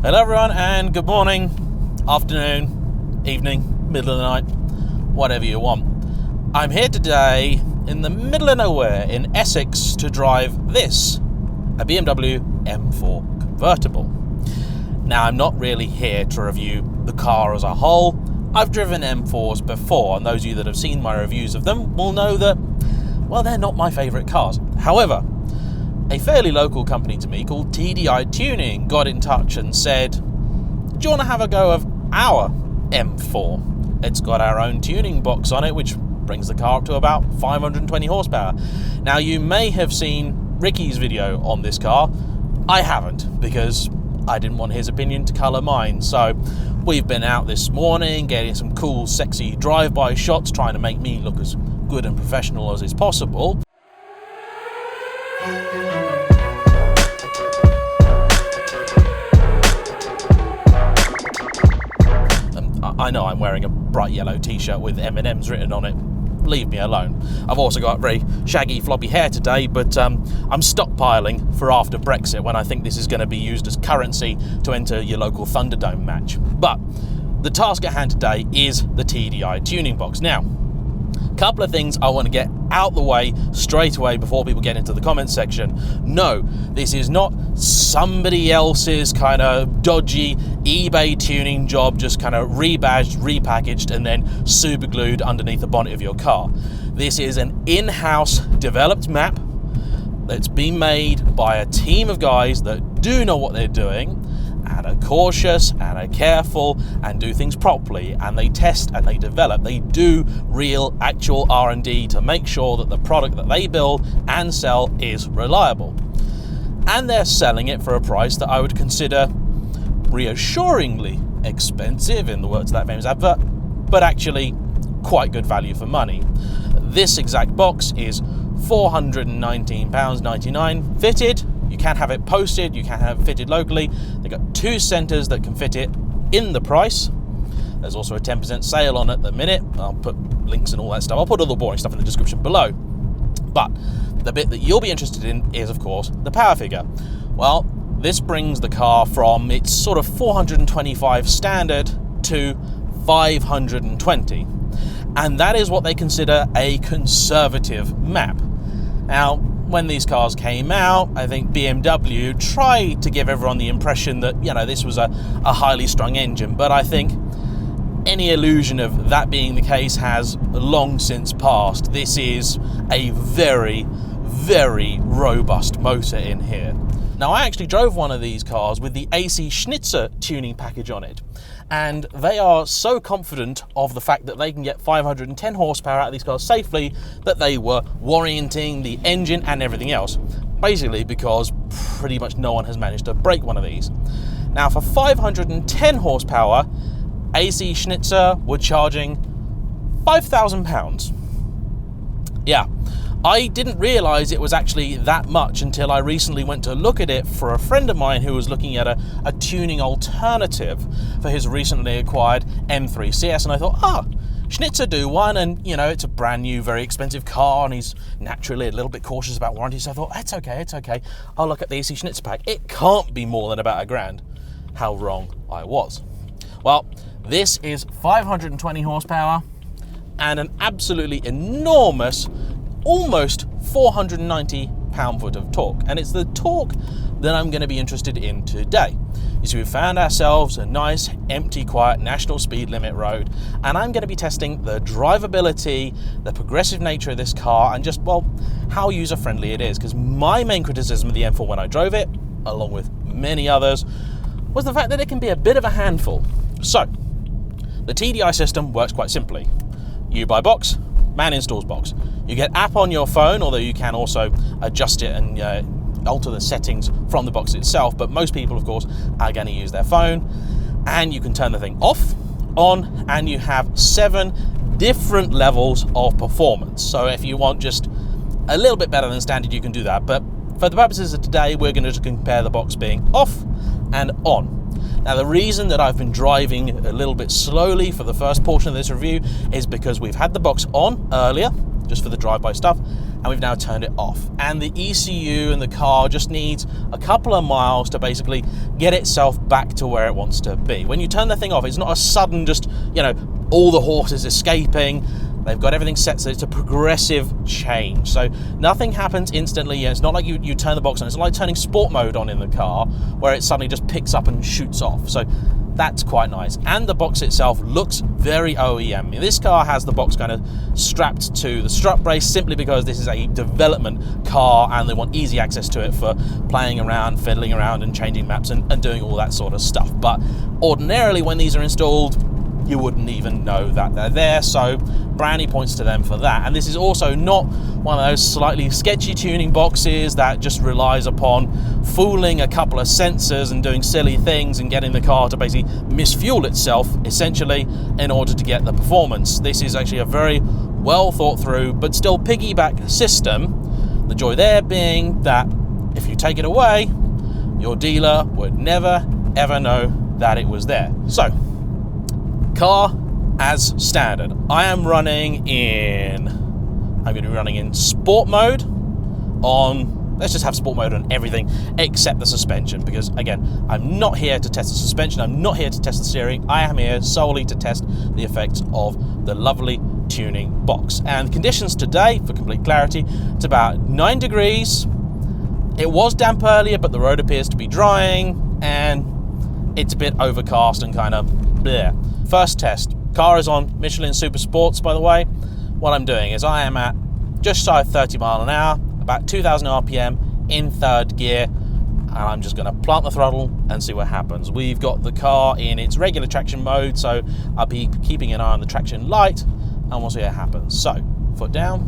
Hello everyone, and good morning, afternoon, evening, middle of the night, whatever you want. I'm here today in the middle of nowhere in Essex to drive this, a BMW M4 convertible. Now, I'm not really here to review the car as a whole. I've driven M4s before, and those of you that have seen my reviews of them will know that, well, they're not my favourite cars. However, a fairly local company to me called TDI Tuning got in touch and said, do you want to have a go of our M4? It's got our own tuning box on it, which brings the car up to about 520 horsepower. Now, you may have seen Ricky's video on this car. I haven't, because I didn't want his opinion to colour mine. So we've been out this morning getting some cool, sexy drive-by shots, trying to make me look as good and professional as is possible. I know I'm wearing a bright yellow t-shirt with M&M's written on it. Leave me alone. I've also got very shaggy, floppy hair today, but I'm stockpiling for after Brexit, when I think this is going to be used as currency to enter your local Thunderdome match. But the task at hand today is the TDI tuning box. Now, a couple of things I want to get out the way straight away before people get into the comments section. No, this is not somebody else's kind of dodgy eBay tuning job, just kind of rebadged, repackaged, and then super glued underneath the bonnet of your car. This is an in-house developed map that's been made by a team of guys that do know what they're doing, and are cautious and are careful and do things properly, and they test and they develop. They do real actual R&D to make sure that the product that they build and sell is reliable. And they're selling it for a price that I would consider reassuringly expensive, in the words of that famous advert, but actually quite good value for money. This exact box is £419.99 fitted. You can have it posted, you can have it fitted locally. They've got two centres that can fit it in the price. There's also a 10% sale on it at the minute. I'll put links and all that stuff. I'll put all the boring stuff in the description below. But the bit that you'll be interested in is, of course, the power figure. Well, this brings the car from its sort of 425 standard to 520. And that is what they consider a conservative map. Now, when these cars came out, I think BMW tried to give everyone the impression that, you know, this was a highly strung engine, but I think any illusion of that being the case has long since passed. This is a very, very robust motor in here. Now, I actually drove one of these cars with the AC Schnitzer tuning package on it, and they are so confident of the fact that they can get 510 horsepower out of these cars safely that they were warranting the engine and everything else, basically because pretty much no one has managed to break one of these. Now, for 510 horsepower, AC Schnitzer were charging £5,000. Yeah. I didn't realise it was actually that much until I recently went to look at it for a friend of mine who was looking at a tuning alternative for his recently acquired M3 CS, and I thought, Schnitzer do one, and you know, it's a brand new, very expensive car, and he's naturally a little bit cautious about warranty, so I thought, it's okay, I'll look at the AC Schnitzer pack. It can't be more than about £1,000. How wrong I was. Well, this is 520 horsepower and an absolutely enormous, almost 490 pound-foot of torque, and it's the torque that I'm going to be interested in today. You see, we've found ourselves a nice, empty, quiet national speed limit road, and I'm going to be testing the drivability, the progressive nature of this car, and just, well, how user-friendly it is, because my main criticism of the M4 when I drove it, along with many others, was the fact that it can be a bit of a handful. So, the TDI system works quite simply. You buy box, man installs box. You get app on your phone, although you can also adjust it and alter the settings from the box itself, but most people, of course, are going to use their phone, and you can turn the thing off, on, and you have 7 different levels of performance. So if you want just a little bit better than standard, you can do that, but for the purposes of today, we're going to compare the box being off and on. Now, the reason that I've been driving a little bit slowly for the first portion of this review is because we've had the box on earlier, just for the drive-by stuff, and we've now turned it off. And the ECU and the car just needs a couple of miles to basically get itself back to where it wants to be. When you turn the thing off, it's not a sudden just, you know, all the horses escaping. They've got everything set so it's a progressive change. So nothing happens instantly. It's not like you turn the box on. It's not like turning sport mode on in the car where it suddenly just picks up and shoots off. So that's quite nice. And the box itself looks very OEM. This car has the box kind of strapped to the strut brace simply because this is a development car and they want easy access to it for playing around, fiddling around and changing maps and doing all that sort of stuff. But ordinarily when these are installed, you wouldn't even know that they're there, so brownie points to them for that. And this is also not one of those slightly sketchy tuning boxes that just relies upon fooling a couple of sensors and doing silly things and getting the car to basically misfuel itself, essentially, in order to get the performance. This is actually a very well thought through, but still piggyback system. The joy there being that if you take it away, your dealer would never, ever know that it was there. So, car as standard. I am running in, I'm going to be running in sport mode on, let's just have sport mode on everything except the suspension, because again, I'm not here to test the suspension, I'm not here to test the steering, I am here solely to test the effects of the lovely tuning box. And conditions today, for complete clarity, it's about 9 degrees. It was damp earlier, but the road appears to be drying, and it's a bit overcast and kind of bleh. First test, car is on Michelin Super Sports, by the way. What I'm doing is I am at just shy of 30 mile an hour, about 2,000 RPM in third gear, and I'm just gonna plant the throttle and see what happens. We've got the car in its regular traction mode, so I'll be keeping an eye on the traction light, and we'll see what happens. So, foot down.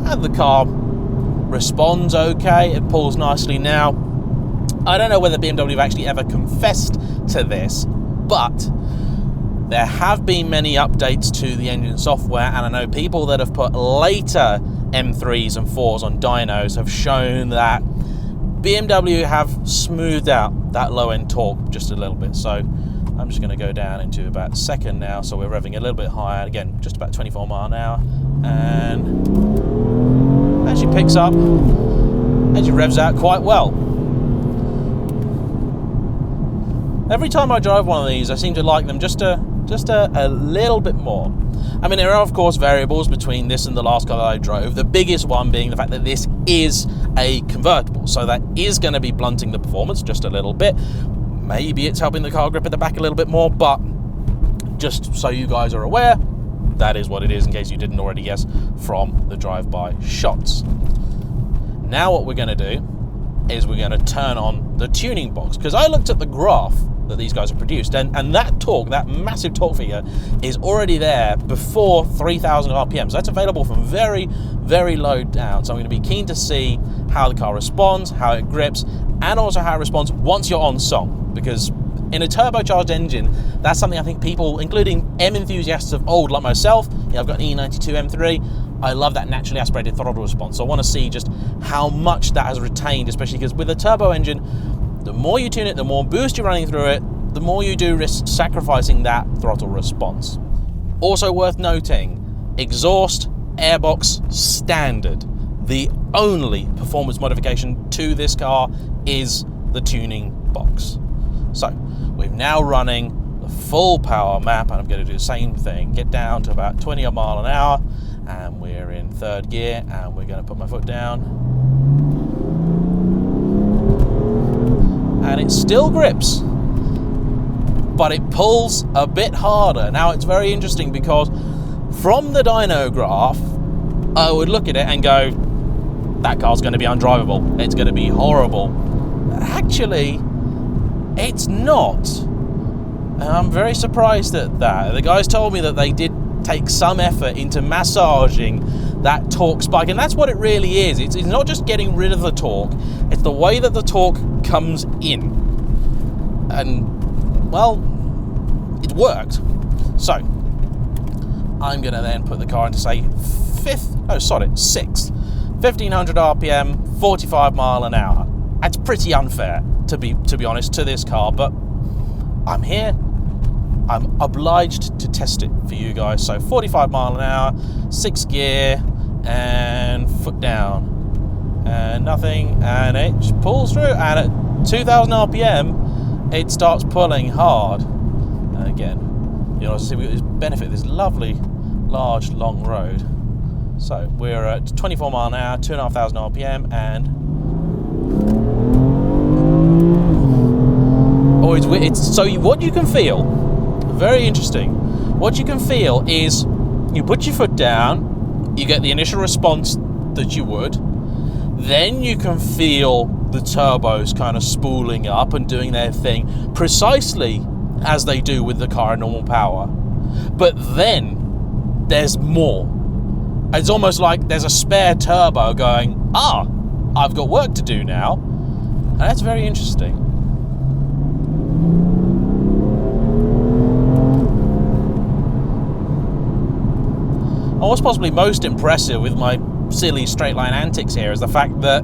And the car responds okay, it pulls nicely now. I don't know whether BMW have actually ever confessed to this, but there have been many updates to the engine software, and I know people that have put later M3s and 4s on dynos have shown that BMW have smoothed out that low-end torque just a little bit. So I'm just going to go down into about second now, so we're revving a little bit higher, again, just about 24 mile an hour, and actually picks up, actually revs out quite well. Every time I drive one of these, I seem to like them just a little bit more. I mean, there are, of course, variables between this and the last car that I drove. The biggest one being the fact that this is a convertible, so that is going to be blunting the performance just a little bit. Maybe it's helping the car grip at the back a little bit more, but just so you guys are aware, that is what it is, in case you didn't already guess from the drive-by shots. Now what we're going to do is we're going to turn on the tuning box, because I looked at the graph that these guys have produced, and that torque, that massive torque figure, is already there before 3,000 RPM. So that's available from very, very low down. So I'm going to be keen to see how the car responds, how it grips, and also how it responds once you're on song. Because in a turbocharged engine, that's something I think people, including M enthusiasts of old like myself, I've got an E92 M3, I love that naturally aspirated throttle response. So I want to see just how much that has retained, especially because with a turbo engine, the more you tune it, the more boost you're running through it, the more you do risk sacrificing that throttle response. Also worth noting, exhaust airbox standard. The only performance modification to this car is the tuning box. So we're now running the full power map, and I'm going to do the same thing, get down to about 20 mile an hour, and we're in third gear, and we're going to put my foot down. And it still grips, but it pulls a bit harder. Now it's very interesting because from the dyno graph, I would look at it and go, that car's going to be undrivable. It's going to be horrible. Actually, it's not. And I'm very surprised at that. The guys told me that they did take some effort into massaging that torque spike, and that's what it really is. It's not just getting rid of the torque, it's the way that the torque comes in. And, well, it worked. So, I'm going to then put the car into, say, sixth, 1500 RPM, 45 mile an hour. That's pretty unfair, to be honest, to this car, but I'm here. I'm obliged to test it for you guys. So 45 mile an hour, 6 gear, and foot down, and nothing, and it just pulls through, and at 2,000 RPM it starts pulling hard. And again, you know, see we benefit of this lovely large long road. So we're at 24 mile an hour, 2,500 RPM, and so what you can feel, very interesting, what you can feel is you put your foot down, you get the initial response that you would, then you can feel the turbos kind of spooling up and doing their thing precisely as they do with the car at normal power. But then there's more. It's almost like there's a spare turbo going, I've got work to do now. And that's very interesting. And what's possibly most impressive with my silly straight line antics here is the fact that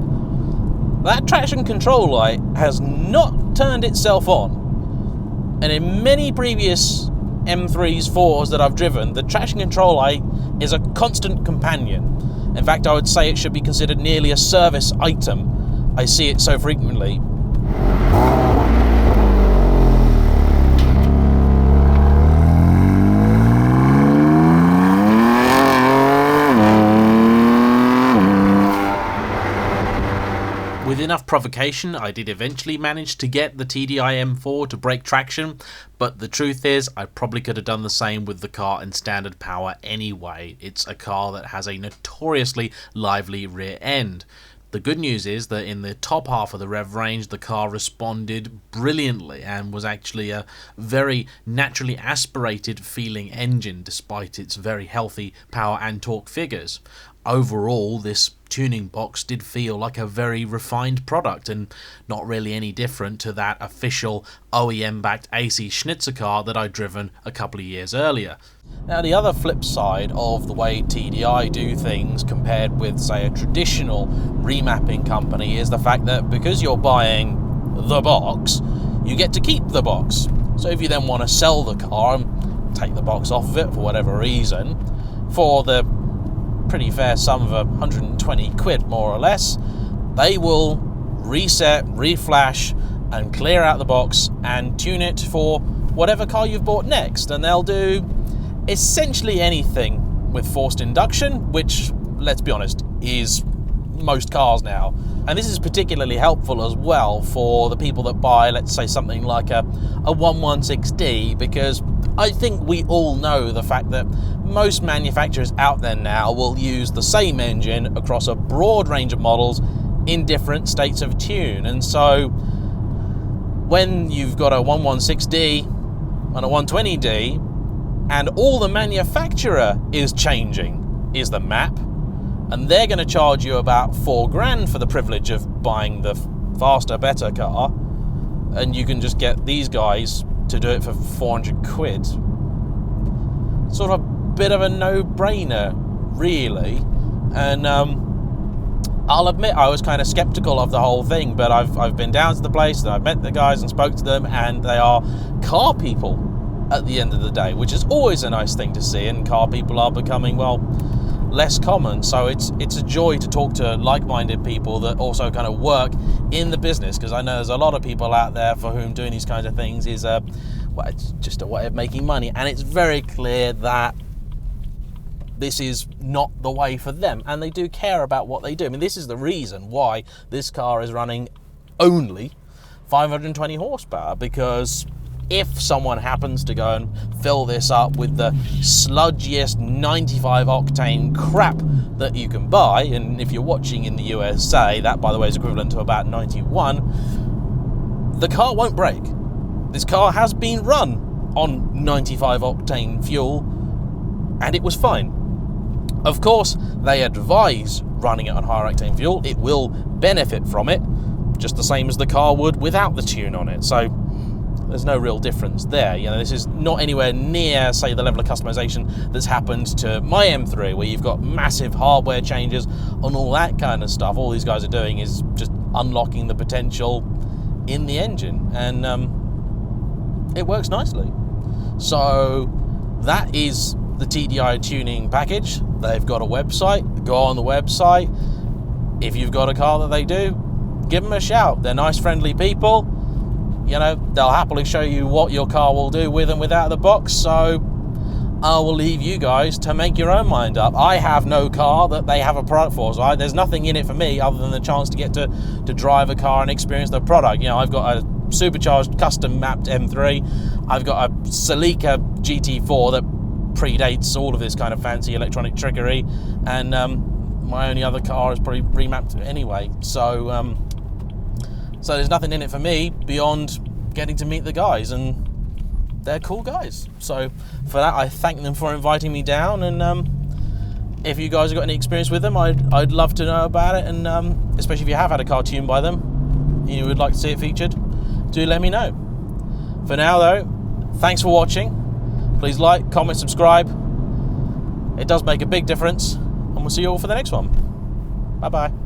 that traction control light has not turned itself on. And in many previous M3s, 4s that I've driven, the traction control light is a constant companion. In fact, I would say it should be considered nearly a service item. I see it so frequently. With enough provocation, I did eventually manage to get the TDI M4 to break traction, but the truth is I probably could have done the same with the car in standard power anyway. It's a car that has a notoriously lively rear end. The good news is that in the top half of the rev range, the car responded brilliantly and was actually a very naturally aspirated feeling engine despite its very healthy power and torque figures. Overall, this tuning box did feel like a very refined product and not really any different to that official OEM-backed AC Schnitzer car that I'd driven a couple of years earlier. Now, the other flip side of the way TDI do things compared with, say, a traditional remapping company is the fact that because you're buying the box, you get to keep the box. So if you then want to sell the car and take the box off of it for whatever reason, for the pretty fair sum of 120 quid more or less, they will reset, reflash and clear out the box and tune it for whatever car you've bought next, and they'll do essentially anything with forced induction, which, let's be honest, is most cars now. And this is particularly helpful as well for the people that buy, let's say, something like a 116D, because I think we all know the fact that most manufacturers out there now will use the same engine across a broad range of models in different states of tune. And so when you've got a 116D and a 120D and all the manufacturer is changing is the map, and they're going to charge you about $4,000 for the privilege of buying the faster, better car, and you can just get these guys to do it for 400 quid. Sort of a bit of a no-brainer, really. And I'll admit I was kind of skeptical of the whole thing, but I've been down to the place and I've met the guys and spoke to them, and they are car people at the end of the day, which is always a nice thing to see, and car people are becoming, well, less common. So it's a joy to talk to like-minded people that also kind of work in the business, because I know there's a lot of people out there for whom doing these kinds of things is it's just a way of making money, and it's very clear that this is not the way for them, and they do care about what they do. I mean, this is the reason why this car is running only 520 horsepower, because if someone happens to go and fill this up with the sludgiest 95 octane crap that you can buy, and if you're watching in the USA, that, by the way, is equivalent to about 91, the car won't break. This car has been run on 95 octane fuel, and it was fine. Of course, they advise running it on higher octane fuel. It will benefit from it, just the same as the car would without the tune on it. So there's no real difference there. You know, this is not anywhere near, say, the level of customization that's happened to my M3, where you've got massive hardware changes and all that kind of stuff. All these guys are doing is just unlocking the potential in the engine, and it works nicely. So that is the TDI Tuning package. They've got a website. Go on the website. If you've got a car that they do, give them a shout. They're nice, friendly people. You know, they'll happily show you what your car will do with and without the box. So I will leave you guys to make your own mind up. I have no car that they have a product for, so there's nothing in it for me other than the chance to get to drive a car and experience the product. You know, I've got a supercharged custom mapped M3. I've got a Celica GT4 that predates all of this kind of fancy electronic trickery, and my only other car is probably remapped anyway. So so there's nothing in it for me beyond getting to meet the guys, and they're cool guys. So for that, I thank them for inviting me down, and if you guys have got any experience with them, I'd love to know about it, and especially if you have had a car tuned by them and you would like to see it featured, do let me know. For now though, thanks for watching. Please like, comment, subscribe. It does make a big difference, and we'll see you all for the next one. Bye bye.